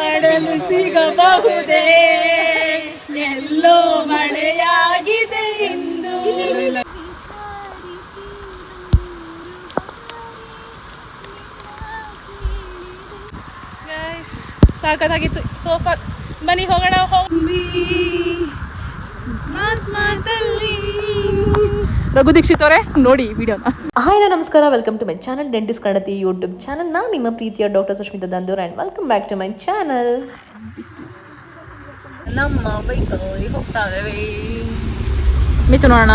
ಆಡಲು ಸಿಗಬಹುದೇ ಎಲ್ಲೋ ಮಳೆಯಾಗಿದೆ ಇಂದು. ಸಾಕಾಗಿತ್ತು ಸೋಫಾ. ಬನ್ನಿ ಹೋಗೋಣ. ರಘು ದೀಕ್ಷಿತ್ ಅವರೇ ನೋಡಿ ವಿಡಿಯೋನ. ಹಾಯ್ ನಮಸ್ಕಾರ, welcome to my channel dentist ಕನ್ನಡತಿ ಯೂಟ್ಯೂಬ್ ಚಾನಲ್. ನಾನು ನಿಮ್ಮ ಪ್ರೀತಿಯ doctor Sushmita Dandur and welcome back to my channel. ನಮ್ಮ ಬೈಕಲ್ಲಿ ಹೋಗ್ತಾ ಇದ್ದೇವೆ. ಮಿತು ನೋಡೋಣ.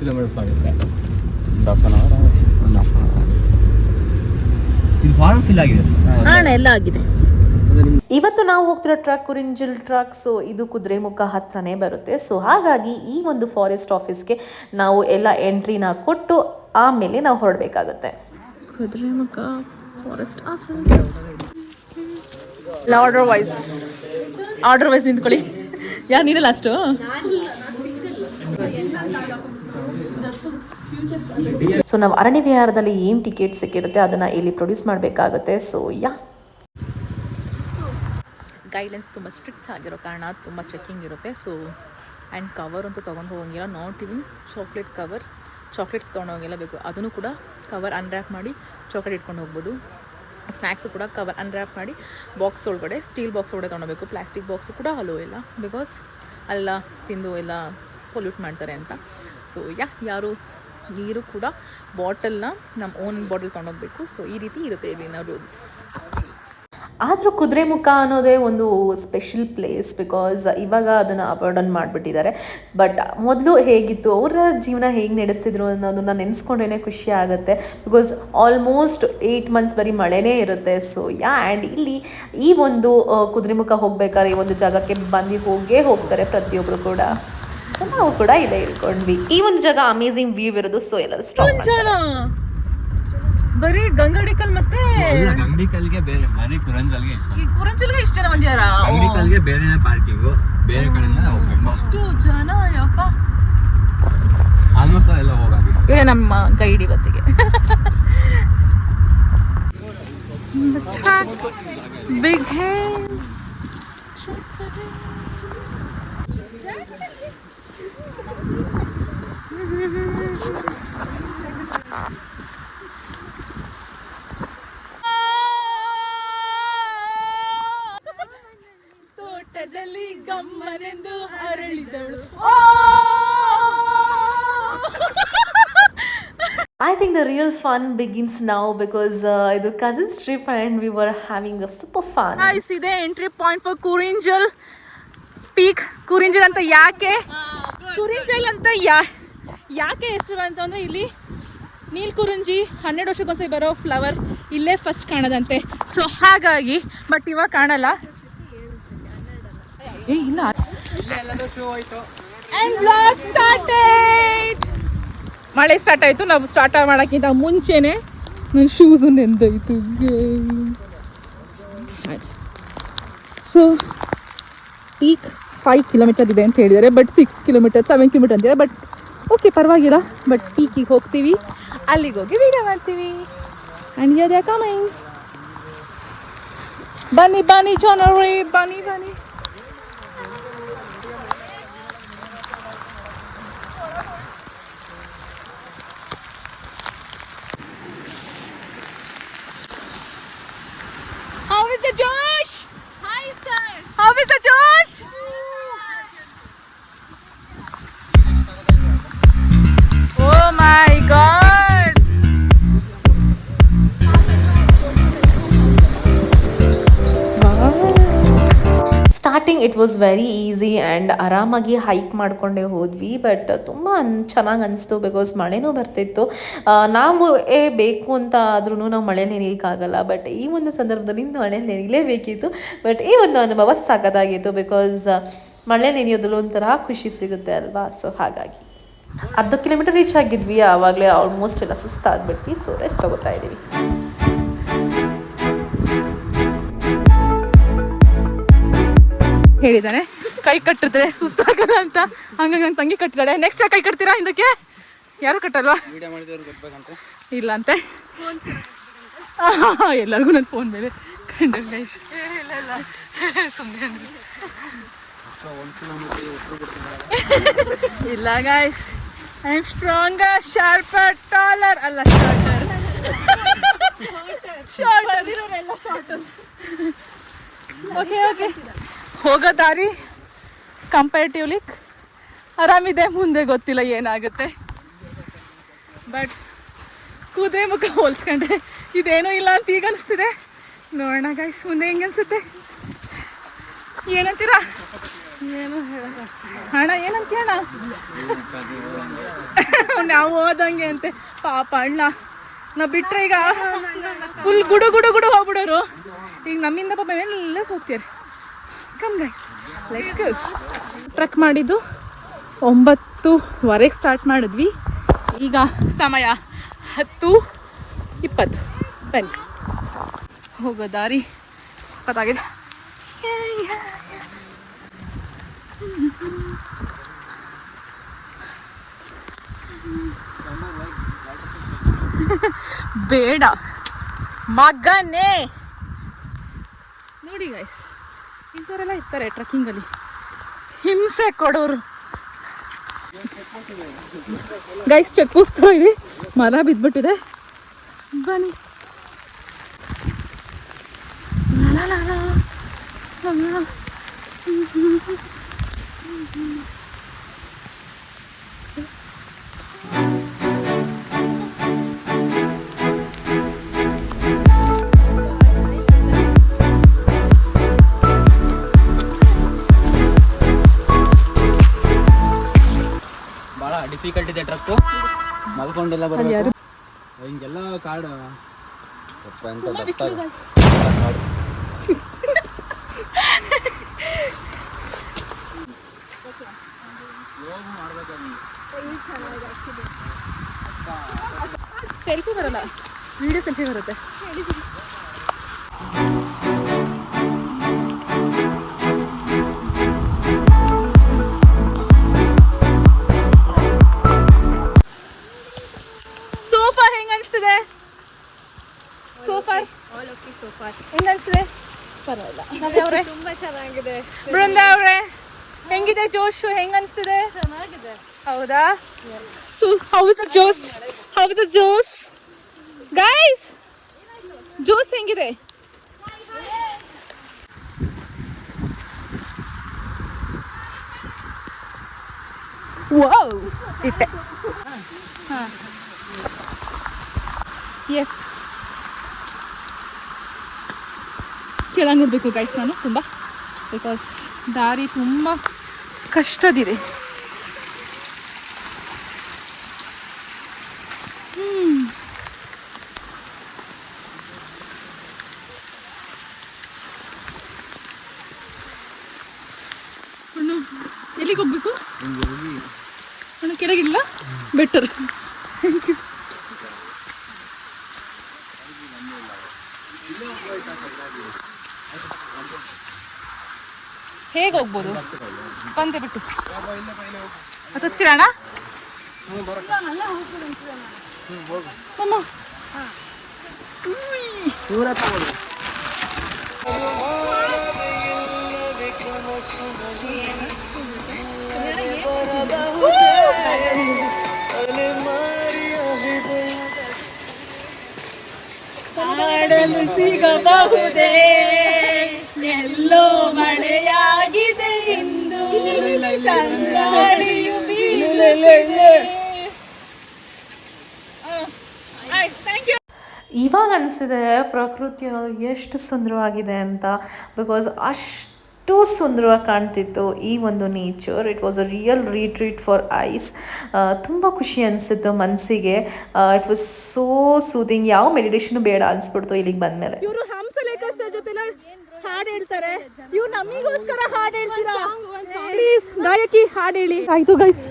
ಕಿಲೋಮೀಟರ್ಸ್ ಆಗುತ್ತೆ. ಇದು ಫಾರ್ಮ್ ಫಿಲ್ ಆಗಿದೆ. ಎಲ್ಲ ಆಗಿದೆ. ಇವತ್ತು ನಾವು ಹೋಗ್ತಿರೋ ಟ್ರಕ್ ಕುರಿಂಜಲ್ ಟ್ರಕ್. ಸೊ ಇದು ಕುದುರೆಮುಖ ಹತ್ರನೇ ಬರುತ್ತೆ. ಸೊ ಹಾಗಾಗಿ ಈ ಒಂದು ಫಾರೆಸ್ಟ್ ಆಫೀಸ್ಗೆ ನಾವು ಎಲ್ಲ ಎಂಟ್ರಿನ ಕೊಟ್ಟು ಆಮೇಲೆ ನಾವು ಹೊರಡಬೇಕಾಗುತ್ತೆ. Kudremukh forest office. Order wise ನಿಂತ್ಕೊಳ್ಳಿ. ಯಾರು ನೀನು ಲಾಸ್ಟು? ಸೊ ನಾವು ಅರಣ್ಯ ವಿಹಾರದಲ್ಲಿ ಏನು ಟಿಕೆಟ್ ಸಿಕ್ಕಿರುತ್ತೆ ಅದನ್ನು ಇಲ್ಲಿ ಪ್ರೊಡ್ಯೂಸ್ ಮಾಡಬೇಕಾಗುತ್ತೆ. ಸೊ ಗೈಡ್ಲೈನ್ಸ್ ತುಂಬ ಸ್ಟ್ರಿಕ್ಟ್ ಆಗಿರೋ ಕಾರಣ ತುಂಬ ಚೆಕ್ಕಿಂಗ್ ಇರುತ್ತೆ. ಸೊ ಆ್ಯಂಡ್ ಕವರ್ ಅಂತೂ ತೊಗೊಂಡು ಹೋಗೋಂಗಿಲ್ಲ. Not even chocolate cover, chocolates ತೊಗೊಂಡು ಹೋಗಿಲ್ಲ ಬೇಕು. ಅದನ್ನು ಕೂಡ ಕವರ್ ಅನ್ರ್ಯಾಪ್ ಮಾಡಿ ಚಾಕ್ಲೇಟ್ ಇಟ್ಕೊಂಡು ಹೋಗ್ಬೋದು. ಸ್ನ್ಯಾಕ್ಸು ಕೂಡ ಕವರ್ ಅನ್ರ್ಯಾಪ್ ಮಾಡಿ ಬಾಕ್ಸ್ ಒಳಗಡೆ, ಸ್ಟೀಲ್ ಬಾಕ್ಸ್ ಒಳಗಡೆ ತೊಗೊಳ್ಬೇಕು. ಪ್ಲಾಸ್ಟಿಕ್ ಬಾಕ್ಸು ಕೂಡ ಅಲೋ ಇಲ್ಲ, ಬಿಕಾಸ್ ಎಲ್ಲ ತಿಂದು ಎಲ್ಲ ಪೊಲ್ಯೂಟ್ ಮಾಡ್ತಾರೆ ಅಂತ. ಸೊ ಯಾರು ನೀರು ಕೂಡ ಬಾಟಲ್ನ ನಮ್ಮ ಓನ್ ಬಾಟಲ್ ತೊಗೊಂಡೋಗ್ಬೇಕು. ಸೊ ಈ ರೀತಿ ಇರುತ್ತೆ ಇಲ್ಲಿನ ರೂಲ್ಸ್. ಆದರೂ ಕುದುರೆಮುಖ ಅನ್ನೋದೇ ಒಂದು ಸ್ಪೆಷಲ್ ಪ್ಲೇಸ್, ಬಿಕಾಸ್ ಇವಾಗ ಅದನ್ನು ಅವಾರ್ಡನ್ ಮಾಡಿಬಿಟ್ಟಿದ್ದಾರೆ. ಬಟ್ ಮೊದಲು ಹೇಗಿತ್ತು, ಅವರ ಜೀವನ ಹೇಗೆ ನಡೆಸ್ತಿದ್ರು ಅನ್ನೋದನ್ನ ನೆನೆಸ್ಕೊಂಡ್ರೇ ಖುಷಿ ಆಗುತ್ತೆ. ಬಿಕಾಸ್ ಆಲ್ಮೋಸ್ಟ್ 8 months ಬರೀ ಮಳೆನೇ ಇರುತ್ತೆ. ಸೊ ಆ್ಯಂಡ್ ಇಲ್ಲಿ ಈ ಒಂದು ಕುದುರೆಮುಖ ಹೋಗ್ಬೇಕಾದ್ರೆ ಈ ಒಂದು ಜಾಗಕ್ಕೆ ಬಂದು ಹೋಗ್ತಾರೆ ಪ್ರತಿಯೊಬ್ಬರು ಕೂಡ. ಸೊ ನಾವು ಕೂಡ ಇಲ್ಲೇ ಇಳ್ಕೊಂಡ್ವಿ. ಈ ಒಂದು ಜಾಗ ಅಮೇಝಿಂಗ್ ವ್ಯೂ ಇರೋದು. ಸೊ ಎಲ್ಲರೂ ಸ್ಟಾಪ್ ಬರೀ ಗಂಗಡಿಕಲ್ ಮತ್ತೆ ಗಂಗಡಿಕಲ್ಗೆ ಬೇರೆ, ಬರೀ ಕುರಂಜಲ್ಗೆ ಇಷ್ಟ. ಈ ಕುರಂಜಲ್ಗೆ ಇಷ್ಟ ಜನ ಬಂದಿದಾರ. ಗಂಗಡಿಕಲ್ಗೆ ಬೇರೆ ಪಾರ್ಕಿಂಗು, ಬೇರೆ ಕಡೆಯಿಂದ ಹೋಗ್ಬೇಕು. ಅಷ್ಟು ಜನ ಯಪ್ಪ. ಆಲ್ಮೋಸ್ಟ್ ಎಲ್ಲ ಹೋಗಾಗಿದೆ. ಇವರೇ ನಮ್ಮ ಗೈಡ್ ಇವತ್ತಿಗೆ. Big hands. ತೋಟದಲ್ಲಿ ಗಮ್ಮನೆಂದು ಹರಳಿದವಳು. I think the real fun begins now because ಇದು cousins trip and we were having a super fun. Guys, ಇದೆ ಎಂಟ್ರಿ ಪಾಯಿಂಟ್ ಫಾರ್ ಕುರಿಂಜಲ್ ಪೀಕ್. ಕುರಿಂಜಲ್ ಅಂತ ಯಾಕೆ ಹೆಸರು ಅಂತಂದ್ರೆ ಇಲ್ಲಿ ನೀಲ್ಕುರುಂಜಿ 12 ವರ್ಷಕ್ಕೊಂದ್ಸರಿ ಬರೋ ಫ್ಲವರ್ ಇಲ್ಲೇ ಫಸ್ಟ್ ಕಾಣೋದಂತೆ. ಸೊ ಹಾಗಾಗಿ, ಬಟ್ ಇವಾಗ ಕಾಣಲ್ಲ. ಇಲ್ಲ. ಮಳೆ ಸ್ಟಾರ್ಟ್ ಆಯಿತು. ನಾವು ಸ್ಟಾರ್ಟ್ ಮಾಡೋಕ್ಕಿಂತ ಮುಂಚೆನೆ ನನ್ನ ಶೂಸು ನೆಂದಾಯಿತು. ಸೊ ಪೀಕ್ 5 kilometers ಇದೆ ಅಂತ ಹೇಳಿದ್ದಾರೆ, ಬಟ್ 6 kilometers 7 kilometers ಅಂತಿದ್ದಾರೆ. ಬಟ್ ಓಕೆ, ಪರವಾಗಿಲ್ಲ. ಬಟ್ ಪೀಕಿಗೆ ಹೋಗ್ತೀವಿ, ಅಲ್ಲಿಗೆ ಹೋಗಿ ವಿಡಿಯೋ ಮಾಡ್ತೀವಿ. And here they are coming. ಬನ್ನಿ ಜಾನರಿ, ಬನ್ನಿ. How is the Josh? Hi sir. How is the Josh? Oh my God. Starting it was very easy and ಆರಾಮಾಗಿ hike ಮಾಡಿಕೊಂಡೇ ಹೋದ್ವಿ. ಬಟ್ ತುಂಬ ಚೆನ್ನಾಗಿ ಅನಿಸ್ತು, ಬಿಕಾಸ್ ಮಳೆನೂ ಬರ್ತಿತ್ತು. ನಾವು ಬೇಕು ಅಂತ ಆದ್ರೂ ನಾವು ಮಳೆ ನೆನೆಯೋಕ್ಕಾಗಲ್ಲ. ಬಟ್ ಈ ಒಂದು ಸಂದರ್ಭದಲ್ಲಿ ಮಳೆ ನೆನೆಯಲೇಬೇಕಿತ್ತು. ಬಟ್ ಈ ಒಂದು ಅನುಭವ ಸಖತ್ತಾಗಿತ್ತು, ಬಿಕಾಸ್ ಮಳೆ ನೆನೆಯೋದ್ರಲ್ಲೂ ಒಂಥರ ಖುಷಿ ಸಿಗುತ್ತೆ ಅಲ್ವಾ. ಸೊ ಹಾಗಾಗಿ 10 kilometers ರೀಚ್ ಆಗಿದ್ವಿ. ಆವಾಗಲೇ ಆಲ್ಮೋಸ್ಟ್ ಎಲ್ಲ ಸುಸ್ತಾಗ್ಬಿಟ್ವಿ. ಸೊ ರೆಸ್ಟ್ ತೊಗೋತಾ ಇದ್ದೀವಿ. ಹೇಳಿದ್ದಾನೆ. ಕೈ ಕಟ್ಟಿದ್ರೆ ಸುಸ್ತಾಗಲ್ಲ ಅಂತ, ಹಂಗಾಗಿ ನನ್ನ ತಂಗಿ ಕಟ್ಟಿದ್ದಾಳೆ. ನೆಕ್ಸ್ಟ್ ಕೈ ಕಟ್ತೀರಾ ಹಿಂದಕ್ಕೆ? ಯಾರು ಕಟ್ಟಲ್ವಾ? ಇಲ್ಲ ಅಂತೆ. ಎಲ್ಲರಿಗೂ ನನ್ನ ಫೋನ್ ಮೇಲೆ ಕಂಡ ಗೈಸ್. ಸುಮ್ಮನೆ ಇಲ್ಲ guys, I am stronger, sharper, taller ಅಲ್ಲ ಶಾರ್ಟರ್. ಓಕೆ ಓಕೆ, ಹೋಗೋ ದಾರಿ ಕಂಪೇರಿಟಿವ್ಲಿ ಆರಾಮಿದೆ, ಮುಂದೆ ಗೊತ್ತಿಲ್ಲ ಏನಾಗುತ್ತೆ. ಬಟ್ ಕುದುರೆ ಮುಖ ಹೋಲಿಸ್ಕೊಂಡ್ರೆ ಇದೇನೂ ಇಲ್ಲ ಅಂತ ಈಗ ಅನಿಸ್ತಿದೆ. ನೋಡೋಣ ಗೈಸ್ ಮುಂದೆ ಹೆಂಗೆ ಅನಿಸುತ್ತೆ. ಏನಂತೀರಾ? ಏನು ಅಣ್ಣ ಏನಂತೀಯಣ್ಣ? ನಾವು ಹೋದಂಗೆ ಅಂತೆ ಪಾಪ ಅಣ್ಣ. ನಾವು ಬಿಟ್ಟರೆ ಈಗ ಫುಲ್ ಗುಡು ಗುಡು ಗುಡು ಹೋಗ್ಬಿಡೋರು. ಈಗ ನಮ್ಮಿಂದ ಪಾಪ ಎಲ್ಲ ಹೋಗ್ತೀರಿ. Come guys, let's go. Truck ಮಾಡಿದ್ದು 9:20 ಸ್ಟಾರ್ಟ್ ಮಾಡಿದ್ವಿ. ಈಗ ಸಮಯ 10:20. ಬನ್ನಿ, ಹೋಗೋ ದಾರಿ ಸಖತ್ತಾಗಿದೆ. ಬೇಡ ಮಗನೇ. ನೋಡಿ ಗೈಸ್, ಇಂಥವರೆಲ್ಲ ಇರ್ತಾರೆ ಟ್ರಕ್ಕಿಂಗಲ್ಲಿ, ಹಿಂಸೆ ಕೊಡೋರು. ಗೈಸ್ ಚೆಕ್ ಪೋಸ್ಟ್ ಇದೆ, ಮರ ಬಿದ್ದುಬಿಟ್ಟಿದೆ. ಬನ್ನಿ. ಭಾಳ ಡಿಫಿಕಲ್ಟ್ ಇದೆ ಟ್ರಕ್ಕು, ಮಲ್ಕೊಂಡೆಲ್ಲ ಬರಬೇಕು. ಹಿಂಗೆಲ್ಲ ಕಾಡು ಎಂತ ಸೆಲ್ಫಿ ಬರಲ್ಲ, ವಿಡಿಯೋ ಸೆಲ್ಫಿ ಬರುತ್ತೆ. ಸೋಫಾ ಹೆಂಗ ಅನ್ಸ್ತಿದೆ? ಸೋಫಾ ಹೆಂಗ ಅನ್ಸ್ತಿದೆ? ಪರವಾಗಿಲ್ಲ. ತುಂಬಾ ಚೆನ್ನಾಗಿದೆ. ಬೃಂದಾ ಅವ್ರೆ ಹೆಂಗಿದೆ? ಜೋಶು ಹೆಂಗ ಅನ್ಸ್ತಿದೆ? ಚೆನ್ನಾಗಿದೆ. ಹೌದಾ? So how is the josh? How is the josh guys? ಜೋಶ್ ಹೆಂಗಿದೆ? ವಾವ್, ಇಟ್ಟೆ. ಹಾಂ, ಎಸ್. ಕೆಳಗೆ ನೋಡಬೇಕು ಗೈಸ್ ನಾನು ತುಂಬ, ಬಿಕಾಸ್ ದಾರಿ ತುಂಬ ಕಷ್ಟದಿದೆ. ಎಲ್ಲಿಗೆ ಹೋಗ್ಬೇಕು? ನಾನು ಕೆಳಗಿಲ್ಲ, ಬೆಟರ್. Thank you. ಹೇಗೆ ಹೋಗ್ಬೋದು? ಬಂದೆ ಬಿಟ್ಟು ಹತ್ತಿರೋಣ. ಆಡಲು ಸಿಗಬಹುದೇ ಎಲ್ಲೋ ಮಳೆಯಾಗಿದೆ ಇಂದು, ತಂಗಾಳಿಯು ಬೀಸುತ್ತಿದೆ. ಇವಾಗ ಅನಿಸಿದೆ ಪ್ರಕೃತಿ ಎಷ್ಟು ಸುಂದರವಾಗಿದೆ ಅಂತ, ಬಿಕಾಸ್ ಅಷ್ಟು ಸುಂದರವಾಗಿ ಕಾಣ್ತಿತ್ತು ಈ ಒಂದು nature. It was a real retreat for ice. ತುಂಬ ಖುಷಿ ಅನಿಸಿತ್ತು ಮನಸ್ಸಿಗೆ. It was so soothing. ಯಾವ ಮೆಡಿಟೇಷನ್ ಬೇಡ ಅನಿಸ್ಬಿಡ್ತು ಇಲ್ಲಿಗೆ ಬಂದಮೇಲೆ. ಇವರು ಹಂಸಲೇಖ ಜೊತೆ ಹಾಡು ಹೇಳ್ತಾರೆ, ಇವ್ರು ನಮಗೋಸ್ಕರ ಹಾಡು ಹೇಳ್ತೀರಾ? ಪ್ಲೀಸ್ ಗಾಯಕಿ ಹಾಡು ಹೇಳಿ. ಆಯ್ತು ಗೈಸ್.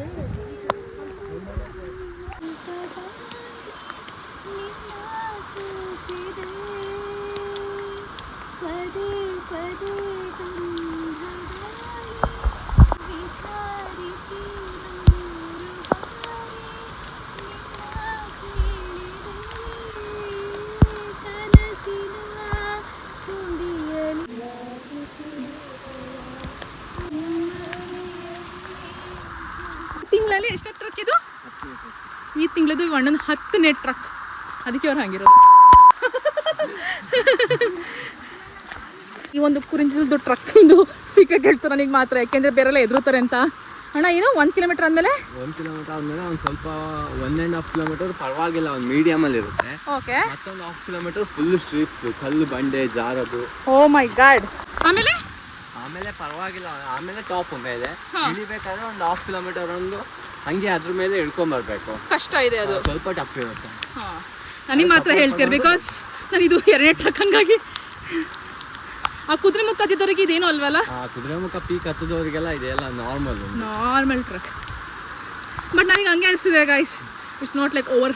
ತಿಂಗಳದ್ದು ಅಣ್ಣನ 10ನೇ ಟ್ರಕ್, ಅದಕ್ಕೆ ಅವ್ರು ಹಂಗಿರೋದು. ಈ ಒಂದು ಕುರಿಂಜಲ್ದು ಟ್ರಕ್ ಇಂದು ಸೀಕ್ರೆಟ್ ಹೇಳ್ತಾರೆ ನನಗೆ ಮಾತ್ರ, ಯಾಕೆಂದ್ರೆ ಬೇರೆಲ್ಲ ಎದುರುತ್ತಾರೆ ಅಂತ. ಅಣ್ಣ ಏನು 1 ಕಿಲೋಮೀಟರ್ ಆದಮೇಲೆ 1 ಕಿಲೋಮೀಟರ್ ಆದ್ಮೇಲೆ ಒಂದು ಸ್ವಲ್ಪ 1.5 ಕಿಲೋಮೀಟರ್ ಪರವಾಗಿಲ್ಲ, ಒಂದು ಮೀಡಿಯಮಲ್ಲಿ ಇರುತ್ತೆ. ಓಕೆ. ಮತ್ತೊಂದು 1/2 ಕಿಲೋಮೀಟರ್ ಫುಲ್ ಸ್ಟ್ರೀಟ್ಸ್, ಕಲ್ಲು ಬಂಡೆ ಜಾರದು. ಓ ಮೈ ಗಾಡ್. ಆಮೇಲೆ ಪರವಾಗಿಲ್ಲ, ಆಮೇಲೆ ಟಾಪ್ ಮೇಲೆ ಇಳಿಬೇಕಾದ್ರೆ ಒಂದು 1/2 ಕಿಲೋಮೀಟರ್ ಒಂದು ಹಂಗೆ ಅದ್ರ ಮೇಲೆ ಇಳ್ಕೊಂಬರ್ಬೇಕು. ಕಷ್ಟ ಇದೆ ಅದು, ಸ್ವಲ್ಪ ಟಫ್ ಇರುತ್ತೆ. ನನಗೆ ಮಾತ್ರ ಹೇಳ್ತೀರಿ, ಬಿಕಾಸ್ ನಾನು ಇದು 2ನೇ ಟ್ರಕ್, ಹಂಗಾಗಿ ಆ ಕುದುರೆಮುಖ ಹತ್ತಿದವರಿಗೆ ಇದೇನು ಅಲ್ವಲ್ಲ. ಕುದುರೆಮುಖ ಪೀಕ್ ಹತ್ತದವರಿಗೆಲ್ಲ ಇದೆಲ್ಲ ನಾರ್ಮಲ್ ಟ್ರಕ್. ಬಟ್ ನನಗೆ ಹಂಗೆ ಅನಿಸ್ತಿದೆ guys, it's not like over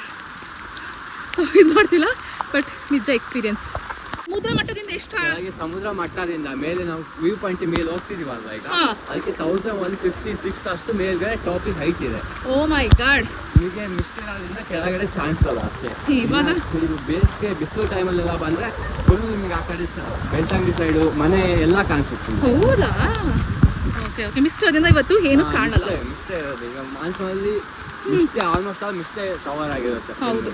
ಇದು ಮಾಡ್ತಿಲ್ಲ, ಬಟ್ ನಿಜ ಎಕ್ಸ್ಪೀರಿಯನ್ಸ್. ಸಮುದ್ರ ಮಟ್ಟದಿಂದ ಎಷ್ಟು? ಸಮುದ್ರ ಮಟ್ಟದಿಂದ ಮೇಲೆ ನಾವು ವ್ಯೂ ಪಾಯಿಂಟ್ ಮೇಲೆ ಹೋಗ್ತಿದೀವಲ್ವ ಈಗ, ಅದಕ್ಕೆ 1156 ಅಷ್ಟು ಮೇಲ್ಗಡೆ ಟಾಪಿಕ್ ಹೈಟ್ ಇದೆ. ಓ ಮೈ ಗಾಡ್. ನಿಮಗೆ ಮಿಸ್ಟೇಕ್ ಕೆಳಗಡೆ ಕಾಣಿಸಲ್ಲ ಅಷ್ಟೇ. ಇವಾಗ ಇದು ಬೇಸಿಗೆ ಬಿಸಿಲು ಟೈಮಲ್ಲೆಲ್ಲ ಬಂದ್ರೆ ಫುಲ್ ನಿಮ್ಗೆ ಆ ಕಡೆ ಬೆಳ್ತಂಗಡಿ ಸೈಡು ಮನೆ ಎಲ್ಲ ಕಾಣಿಸುತ್ತೆ. ಹೌದಾ? Okay okay. ಮಿಸ್ಟ್ ಅದರಿಂದ ಇವತ್ತು ಏನು ಕಾಣಲ್ಲ. ಮಿಸ್ಟೇ ಇರೋದು ಈಗ ಮಾನ್ಸೂನಲ್ಲಿ, ಮಿಸ್ಟೇ ಆಲ್ಮೋಸ್ಟ್ ಆಲ್ ಮಿಸ್ಟೇ ಕವರ್ ಆಗಿರುತ್ತೆ. ಹೌದು.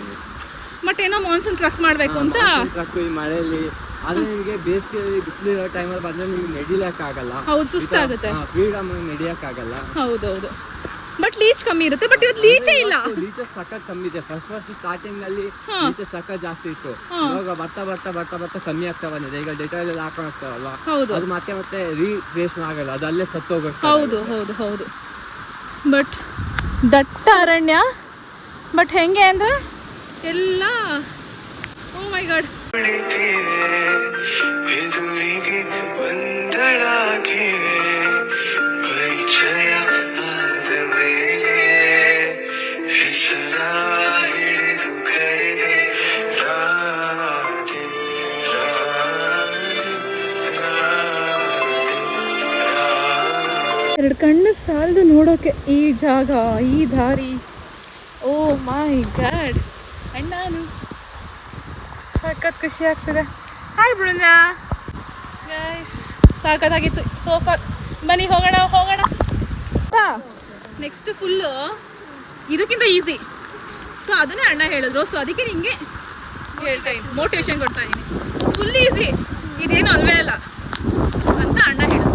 ಬಟ್ ಏನೋ ಮಾನ್ಸೂನ್ ಟ್ರಕ್ ಮಾಡಬೇಕು ಅಂತ ಟ್ರಕ್ ಈ ಮಳೆಯಲ್ಲಿ. ಆದ್ರೆ ನಿಮಗೆ ಬೇಸಿಗೆಯಲ್ಲಿ ಬಿಸಿಲಿರೋ ಟೈಮಲ್ಲಿ ಬಂದ್ರೆ ನಿಮ್ಗೆ ನಡಿಯಕ್ಕಾಗಲ್ಲ. ಹೌದು, ಸುಸ್ತಾಗುತ್ತೆ. ಫ್ರೀಡಮ್ ನಡಿಯಕ್ಕಾಗಲ್ಲ. ಹೌದೌದು. ಬಟ್ ಲೀಚ್ ಕಮ್ಮಿ ಇರುತ್ತೆ. ಬಟ್ ಇವತ್ತು ಲೀಚೇ ಇಲ್ಲ. ಲೀಚಸ್ ಸಖತ್ ಕಮ್ಮಿ ಇದೆ. ಫಸ್ಟ್ ಸ್ಟಾರ್ಟಿಂಗ್ ನಲ್ಲಿ ಲೀಚಸ್ ಸಖತ್ ಜಾಸ್ತಿ ಇತ್ತು. ಇವಾಗ ಬರ್ತಾ ಕಮ್ಮಿ ಆಗ್ತಾ ಬಂದಿದೆ. ಈಗ ಡೆಟಾಲ್ ಎಲ್ಲ ಹಾಕೊಂಡು ಹೋಗ್ತಾರಲ್ಲ, ಅದು ಮತ್ತೆ ರೀಕ್ರಿಯೇಷನ್ ಆಗಲ್ಲ, ಅದು ಅಲ್ಲೇ ಸತ್ತು ಹೋಗುತ್ತೆ. ಹೌದು. ಬಟ್ ದಟ್ಟ ಅರಣ್ಯ. ಬಟ್ ಹೆಂಗೆ ಅಂದ್ರೆ ಎಲ್ಲ, ಓ ಮೈ ಗಾಡ್. ಎರಡು ಕಣ್ಣು ಸಾಲದು ನೋಡೋಕೆ ಈ ಜಾಗ, ಈ ದಾರಿ. ಓ ಮೈ ಗಾಡ್. ಅಣ್ಣನು ಸಖತ್ ಖುಷಿ ಆಗ್ತದೆ. ಹಾಯ್ ಬೃಂದ ಗೈಸ್, ಸಾಕತ್ತಾಗಿತ್ತು ಸೋಫಾರ್. ಬನ್ನಿ ಹೋಗೋಣ. ನೆಕ್ಸ್ಟ್ ಫುಲ್ಲು ಇದಕ್ಕಿಂತ ಈಸಿ. ಸೊ ಅದನ್ನೇ ಅಣ್ಣ ಹೇಳಿದ್ರು, ಸೊ ಅದಕ್ಕೆ ನಿಮಗೆ ಹೇಳ್ತಾ ಇದ್ದೀನಿ, ಮೋಟಿವೇಶನ್ ಕೊಡ್ತಾ ಇದ್ದೀನಿ. ಫುಲ್ ಈಸಿ, ಇದೇನು ಅಲ್ವೇ ಅಲ್ಲ ಅಂತ ಅಣ್ಣ ಹೇಳಿದ್ರು.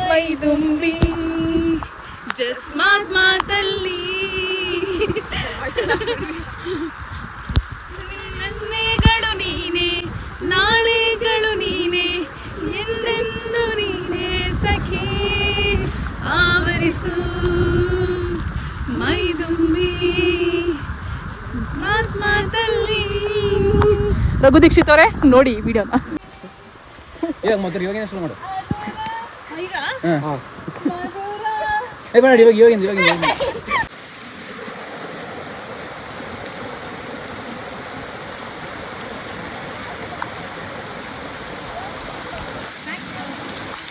ಮೈದುಂಬಿ ಜಸ್ಮಾತ್ ಮಾತಲ್ಲಿ ನನ್ನೆಗಳು ನೀನೆ, ನಾಳೆಗಳು ನೀನೆ, ಎಂದೆಂದು ನೀನೆ ಸಖಿ ಆವರಿಸು ಮೈದುಂಬಿ ಜಸ್ಮಾತ್ ಮಾತಲ್ಲಿ. ರಘು ದೀಕ್ಷಿತ್ ಅವರೇ ನೋಡಿ ವಿಡಿಯೋನ. ಇವಾಗ ಶುರು ಮಾಡು. ಈಗ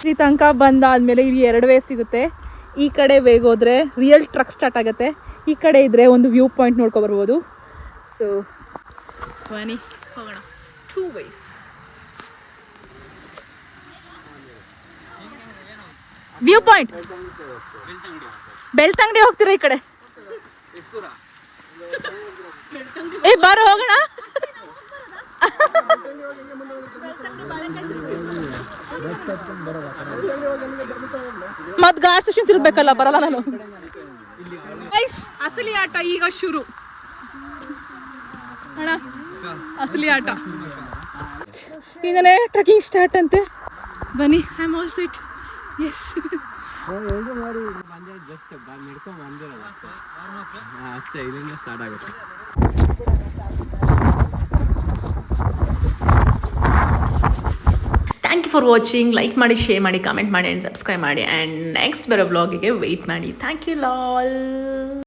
ಈ ತನಕ ಬಂದಾದ್ಮೇಲೆ ಇಲ್ಲಿ 2 ವೇ ಸಿಗುತ್ತೆ. ಈ ಕಡೆ ವೇಗ ಹೋದ್ರೆ ರಿಯಲ್ ಟ್ರಕ್ ಸ್ಟಾರ್ಟ್ ಆಗುತ್ತೆ, ಈ ಕಡೆ ಇದ್ರೆ ಒಂದು ವ್ಯೂ ಪಾಯಿಂಟ್ ನೋಡ್ಕೊ ಬರ್ಬೋದು. ಸೊ ಬನ್ನಿ ಹೋಗೋಣ. 2 ways. ವ್ಯೂ ಪಾಯಿಂಟ್ ಬೆಳ್ತಂಗಡಿ ಹೋಗ್ತೀರಾ ಈ ಕಡೆ? ಏ ಬಾರ ಹೋಗೋಣ. ಮತ್ ಗಾಡ್ ಸ್ಟೇಷನ್ ತಿರ್ಬೇಕಲ್ಲ, ಬರಲ್ಲ ನಾನು. ಅಸಲಿ ಆಟ ಈಗ ಶುರು ಅಣ್ಣ, ಅಸಲಿ ಆಟ. ಇದನ್ನೇ ಟ್ರೆಕಿಂಗ್ ಸ್ಟಾರ್ಟ್ ಅಂತೆ. ಬನ್ನಿ, I am all set. Yes, ಅಷ್ಟೇ, ಇದರಿಂದ ಸ್ಟಾರ್ಟ್ ಆಗುತ್ತೆ. Thank you for watching. Like ಮಾಡಿ, ಶೇರ್ ಮಾಡಿ, ಕಮೆಂಟ್ ಮಾಡಿ ಆ್ಯಂಡ್ ಸಬ್ಸ್ಕ್ರೈಬ್ ಮಾಡಿ. ಆ್ಯಂಡ್ ನೆಕ್ಸ್ಟ್ ಬರೋ ಬ್ಲಾಗಿಗೆ ವೆಯ್ಟ್ ಮಾಡಿ. Thank you Lal.